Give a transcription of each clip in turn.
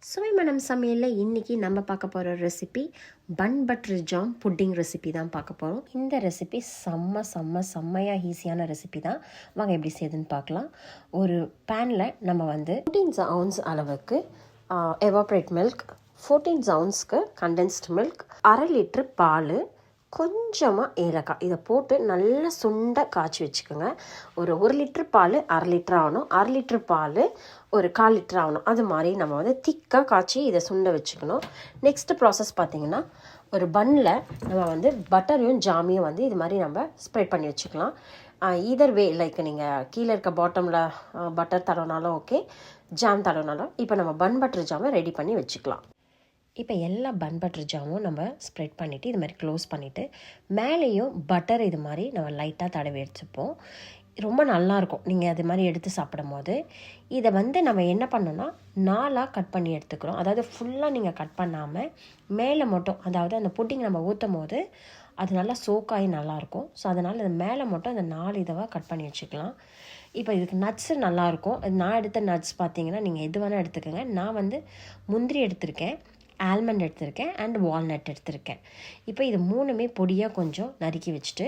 சுவை மனம் சமையலில் இன்றைக்கி நம்ம பார்க்க போகிற recipe bun butter jam pudding recipe தான் பார்க்க போகிறோம். இந்த ரெசிபி செம்மையாக ஈஸியான ரெசிபி தான். வாங்க எப்படி செய்யுதுன்னு பார்க்கலாம். ஒரு பேனில் நம்ம 14 ounce அளவுக்கு எவாப்ரேட் மில்க், 14 ounceக்கு கண்டென்ஸ்டு மில்க், 1/2 லிட்டர் பால், கொஞ்சமாக ஏலக்காய் இதை போட்டு நல்லா சுண்ட காய்ச்சி வச்சுக்கோங்க. ஒரு 1 லிட்டர் பால் 1/2 லிட்டர் ஆகணும், 1/2 லிட்டர் பால் ஒரு 1/4 லிட்டர் ஆகணும். அது மாதிரி நம்ம திக்காக காய்ச்சி இதை சுண்ட வச்சுக்கணும். நெக்ஸ்ட்டு ப்ராசஸ் பார்த்திங்கன்னா, ஒரு பன்னில் நம்ம பட்டரையும் ஜாமியும் இது மாதிரி நம்ம ஸ்ப்ரெட் பண்ணி வச்சுக்கலாம். ஈதர் வே, லைக் நீங்கள் கீழே இருக்க பாட்டமில் பட்டர் தடவினாலும் ஓகே, ஜாம் தடவினாலும். இப்போ நம்ம பன் பட்டர் ஜாமை ரெடி பண்ணி வச்சுக்கலாம். இப்போ எல்லா பன் பட்டர் ஜாமும் நம்ம ஸ்ப்ரெட் பண்ணிவிட்டு இது மாதிரி க்ளோஸ் பண்ணிவிட்டு மேலேயும் பட்டர் இது மாதிரி நம்ம லைட்டாக தடவி எடுத்துப்போம். ரொம்ப நல்லாயிருக்கும் நீங்கள் அது மாதிரி எடுத்து சாப்பிடும் போது. இதை நம்ம என்ன பண்ணோன்னா 4ஆக கட் பண்ணி எடுத்துக்கிறோம். அதாவது ஃபுல்லாக நீங்கள் கட் பண்ணாமல் மேலே மட்டும், அதாவது அந்த புட்டிங் நம்ம ஊற்றும் போது அது நல்லா சோக்காகி நல்லாயிருக்கும். ஸோ அதனால் அது மேலே மட்டும் அந்த 4 இதுவாக கட் பண்ணி வச்சுக்கலாம். இப்போ இதுக்கு நட்ஸு நல்லாயிருக்கும். நான் எடுத்த நட்ஸ் பார்த்தீங்கன்னா நீங்கள் எது வேணால் எடுத்துக்கோங்க. நான் முந்திரி எடுத்திருக்கேன், ஆல்மண்ட் எடுத்திருக்கேன், அண்ட் வால்நட் எடுத்திருக்கேன். இப்போ இது மூணுமே பொடியாக கொஞ்சம் நறுக்கி வச்சுட்டு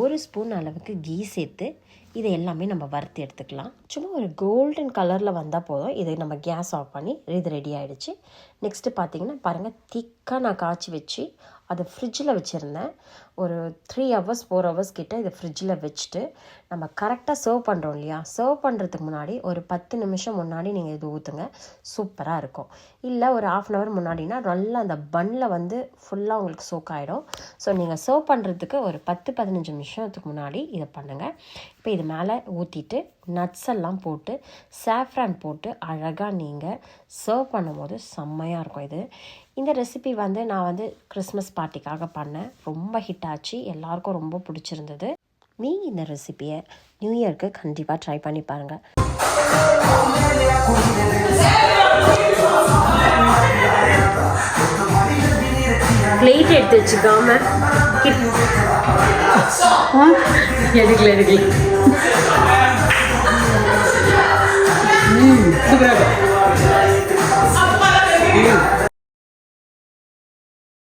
1 ஸ்பூன் அளவுக்கு கீ சேர்த்து இதை எல்லாமே நம்ம வறுத்து எடுத்துக்கலாம். சும்மா ஒரு கோல்டன் கலரில் வந்தால் போதும். இதை நம்ம கேஸ் ஆஃப் பண்ணி இது ரெடி ஆகிடுச்சு. நெக்ஸ்ட்டு பார்த்திங்கன்னா பாருங்கள், திக்காக நான் காய்ச்சி வச்சு அதை ஃப்ரிட்ஜில் வச்சுருந்தேன். ஒரு 3 hours 4 hours கிட்ட இதை ஃப்ரிட்ஜில் வச்சுட்டு நம்ம கரெக்டாக சர்வ் பண்ணுறோம் இல்லையா, சர்வ் பண்ணுறதுக்கு முன்னாடி ஒரு 10 நிமிஷம் முன்னாடி நீங்கள் இது ஊற்றுங்க, சூப்பராக இருக்கும். இல்லை ஒரு 1/2 hour முன்னாடினா நல்லா அந்த பன்னில் ஃபுல்லாக உங்களுக்கு சோக் ஆகிடும். ஸோ நீங்கள் சர்வ் பண்ணுறதுக்கு ஒரு 10-15 நிமிஷத்துக்கு முன்னாடி இதை பண்ணுங்கள். இப்போ இது மேலே ஊற்றிட்டு நட்ஸ் எல்லாம் போட்டு சாஃப்ரான் போட்டு அழகாக நீங்கள் சர்வ் பண்ணும்போது செம்மையாக இருக்கும். இந்த ரெசிபி நான் கிறிஸ்மஸ் பார்ட்டிக்காக பண்ணேன். ரொம்ப ஹிட் ஆச்சு, எல்லாருக்கும் ரொம்ப பிடிச்சிருந்தது. நீங்கள் இந்த ரெசிபியை நியூ இயருக்கு கண்டிப்பாக ட்ரை பண்ணி பாருங்கள். பிளேட் எடுத்து வச்சுக்காம எடுக்கல